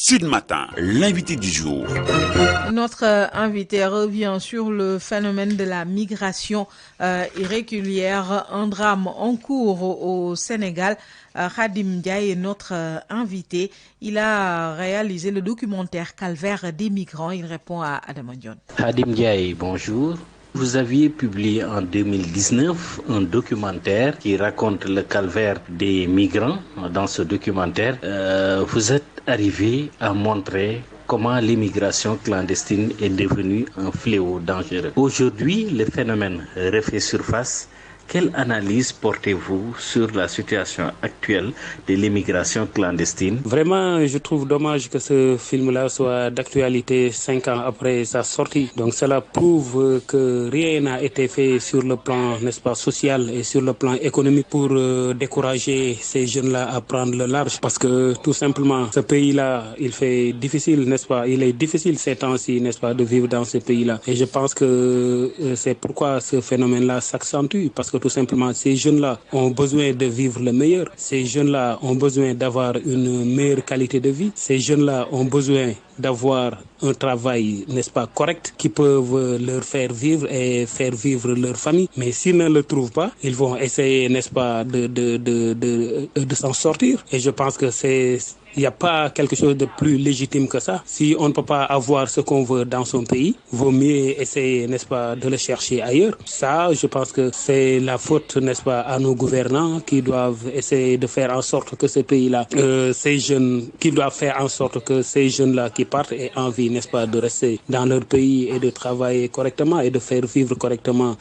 Sud Matin, l'invité du jour. Notre invité revient sur le phénomène de la migration irrégulière, un drame en cours au Sénégal. Khadim Ndiaye est notre invité. Il a réalisé le documentaire Calvaire des migrants. Il répond à Adam Ndion. Khadim Ndiaye, bonjour. Vous aviez publié en 2019 un documentaire qui raconte le calvaire des migrants. Dans ce documentaire, vous êtes arrivé à montrer comment l'immigration clandestine est devenue un fléau dangereux. Aujourd'hui, le phénomène refait surface. Quelle analyse portez-vous sur la situation actuelle de l'immigration clandestine? Vraiment, je trouve dommage que ce film-là soit d'actualité 5 ans après sa sortie. Donc cela prouve que rien n'a été fait sur le plan, n'est-ce pas, social et sur le plan économique pour décourager ces jeunes-là à prendre le large. Parce que tout simplement, ce pays-là, il fait difficile, n'est-ce pas? Il est difficile ces temps-ci, n'est-ce pas, de vivre dans ce pays-là. Et je pense que c'est pourquoi ce phénomène-là s'accentue. Parce que tout simplement, ces jeunes-là ont besoin de vivre le meilleur. Ces jeunes-là ont besoin d'avoir une meilleure qualité de vie. Ces jeunes-là ont besoin d'avoir un travail, n'est-ce pas, correct, qui peuvent leur faire vivre et faire vivre leur famille. Mais s'ils ne le trouvent pas, ils vont essayer, n'est-ce pas, de s'en sortir. Et je pense que il n'y a pas quelque chose de plus légitime que ça. Si on ne peut pas avoir ce qu'on veut dans son pays, vaut mieux essayer, n'est-ce pas, de le chercher ailleurs. Ça, je pense que c'est la faute, n'est-ce pas, à nos gouvernants qui doivent essayer de faire en sorte que ce pays-là, ces jeunes, qui doivent faire en sorte que ces jeunes-là qui partent aient envie, n'est-ce pas, de rester dans leur pays et de travailler correctement et de faire vivre correctement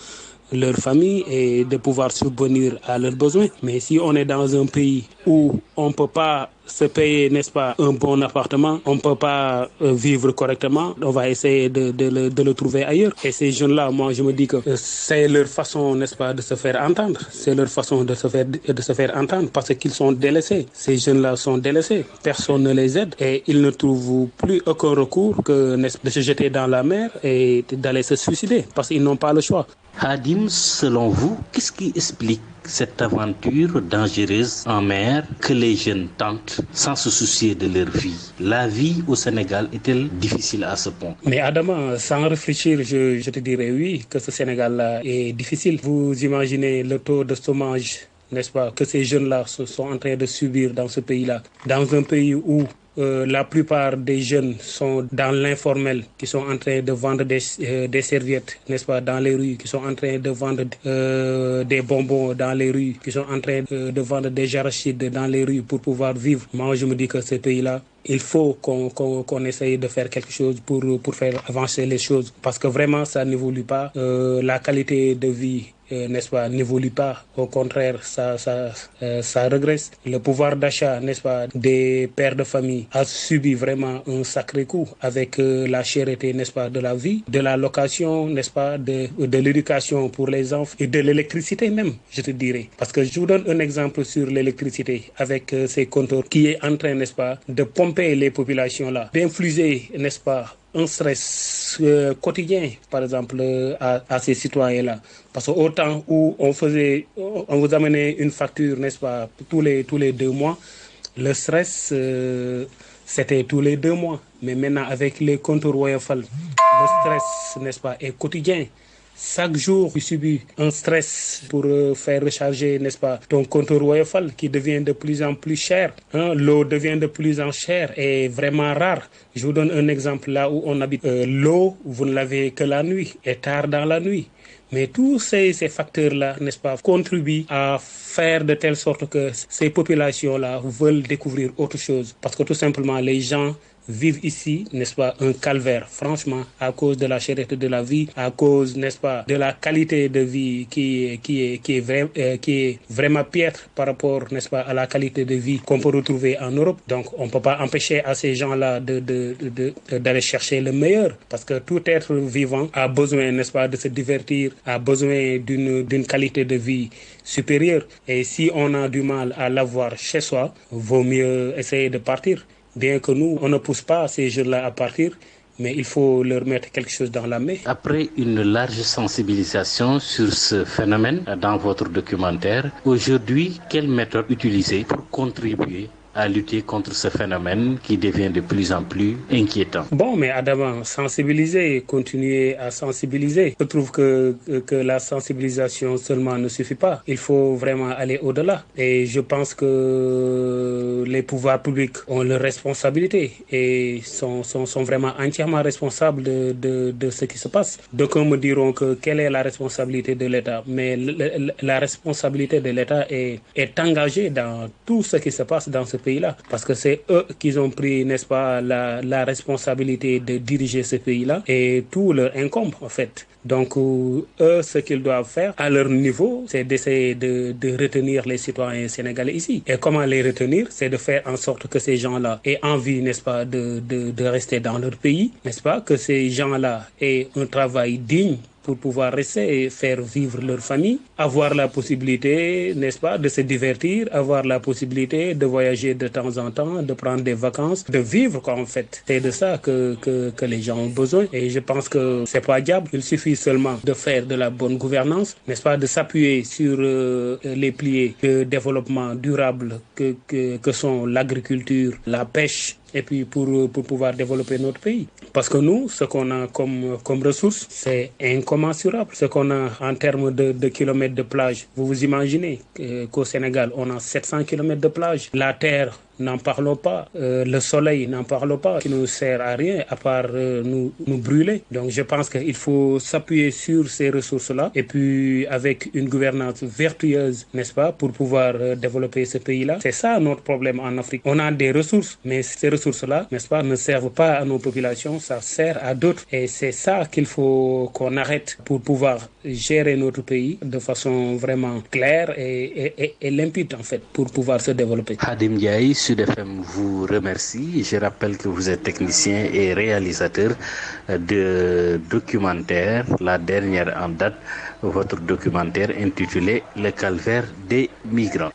leur famille et de pouvoir subvenir à leurs besoins. Mais si on est dans un pays où on ne peut pas se payer, n'est-ce pas, un bon appartement, on ne peut pas vivre correctement, on va essayer de le trouver ailleurs. Et ces jeunes-là, moi, je me dis que c'est leur façon, n'est-ce pas, de se faire entendre. C'est leur façon de se faire entendre parce qu'ils sont délaissés. Ces jeunes-là sont délaissés. Personne ne les aide et ils ne trouvent plus aucun recours que de se jeter dans la mer et d'aller se suicider parce qu'ils n'ont pas le choix. Khadim, selon vous, qu'est-ce qui explique cette aventure dangereuse en mer que les jeunes tentent sans se soucier de leur vie? La vie au Sénégal est-elle difficile à ce point? Mais Adama, sans réfléchir, je te dirais oui, que ce Sénégal-là est difficile. Vous imaginez le taux de chômage, n'est-ce pas, que ces jeunes-là sont en train de subir dans ce pays-là. Dans un pays où la plupart des jeunes sont dans l'informel, qui sont en train de vendre des serviettes, n'est-ce pas, dans les rues, qui sont en train de vendre des bonbons dans les rues, qui sont en train de vendre des arachides dans les rues pour pouvoir vivre. Moi, je me dis que ce pays-là, il faut qu'on essaye de faire quelque chose pour faire avancer les choses. Parce que vraiment, ça n'évolue pas. La qualité de vie, n'est-ce pas, n'évolue pas. Au contraire, ça régresse. Le pouvoir d'achat, n'est-ce pas, des pères de famille a subi vraiment un sacré coup avec la cherté, n'est-ce pas, de la vie, de la location, n'est-ce pas, de l'éducation pour les enfants et de l'électricité même, je te dirais. Parce que je vous donne un exemple sur l'électricité avec ces compteurs qui est en train, n'est-ce pas, de pomper les populations là, d'infliger, n'est-ce pas, un stress quotidien, par exemple, à ces citoyens-là. Parce qu'au temps où on vous amenait une facture, n'est-ce pas, tous les 2 mois, le stress, c'était tous les 2 mois. Mais maintenant, avec les comptes Royofal, le stress, n'est-ce pas, est quotidien. Chaque jour, tu subis un stress pour faire recharger, n'est-ce pas, ton compteur Royofal qui devient de plus en plus cher. L'eau devient de plus en cher et vraiment rare. Je vous donne un exemple là où on habite. L'eau, vous ne l'avez que la nuit et tard dans la nuit. Mais tous ces facteurs-là, n'est-ce pas, contribuent à faire de telle sorte que ces populations-là veulent découvrir autre chose. Parce que tout simplement, les gens vivent ici, n'est-ce pas, un calvaire, franchement, à cause de la cherté de la vie, à cause, n'est-ce pas, de la qualité de vie qui est vraiment piètre par rapport, n'est-ce pas, à la qualité de vie qu'on peut retrouver en Europe. Donc, on ne peut pas empêcher à ces gens-là d'aller chercher le meilleur, parce que tout être vivant a besoin, n'est-ce pas, de se divertir, a besoin d'une qualité de vie supérieure. Et si on a du mal à l'avoir chez soi, vaut mieux essayer de partir. Bien que nous, on ne pousse pas ces jeunes-là à partir, mais il faut leur mettre quelque chose dans la main. Après une large sensibilisation sur ce phénomène dans votre documentaire, aujourd'hui, quelle méthode utiliser pour contribuer à lutter contre ce phénomène qui devient de plus en plus inquiétant? Bon, mais Adama, sensibiliser, continuer à sensibiliser. Je trouve que la sensibilisation seulement ne suffit pas. Il faut vraiment aller au-delà. Et je pense que les pouvoirs publics ont leur responsabilité et sont vraiment entièrement responsables de ce qui se passe. D'aucuns me diront que quelle est la responsabilité de l'État? Mais la responsabilité de l'État est engagée dans tout ce qui se passe dans ce pays-là. Parce que c'est eux qui ont pris, n'est-ce pas, la responsabilité de diriger ce pays-là et tout leur incombe en fait. Donc, eux, ce qu'ils doivent faire à leur niveau, c'est d'essayer de retenir les citoyens sénégalais ici. Et comment les retenir? C'est de faire en sorte que ces gens-là aient envie, n'est-ce pas, de rester dans leur pays, n'est-ce pas, que ces gens-là aient un travail digne pour pouvoir rester et faire vivre leur famille, avoir la possibilité, n'est-ce pas, de se divertir, avoir la possibilité de voyager de temps en temps, de prendre des vacances, de vivre quoi en fait. C'est de ça que les gens ont besoin et je pense que c'est pas diable. Il suffit seulement de faire de la bonne gouvernance, n'est-ce pas, de s'appuyer sur les piliers de développement durable que sont l'agriculture, la pêche, et puis pour pouvoir développer notre pays. Parce que nous, ce qu'on a comme ressources, c'est incommensurable. Ce qu'on a en termes de kilomètres de plage. Vous vous imaginez qu'au Sénégal, on a 700 kilomètres de plage. La terre, n'en parlons pas. Le soleil, n'en parlons pas, qui ne nous sert à rien à part nous brûler. Donc je pense qu'il faut s'appuyer sur ces ressources-là et puis avec une gouvernance vertueuse, n'est-ce pas, pour pouvoir développer ce pays-là. C'est ça notre problème en Afrique. On a des ressources, mais ces ressources-là, n'est-ce pas, ne servent pas à nos populations, ça sert à d'autres. Et c'est ça qu'il faut qu'on arrête pour pouvoir gérer notre pays de façon vraiment claire et limpide en fait, pour pouvoir se développer. Khadim Ndiaye, Sud FM vous remercie. Je rappelle que vous êtes technicien et réalisateur de documentaire, la dernière en date, votre documentaire intitulé Le calvaire des migrants.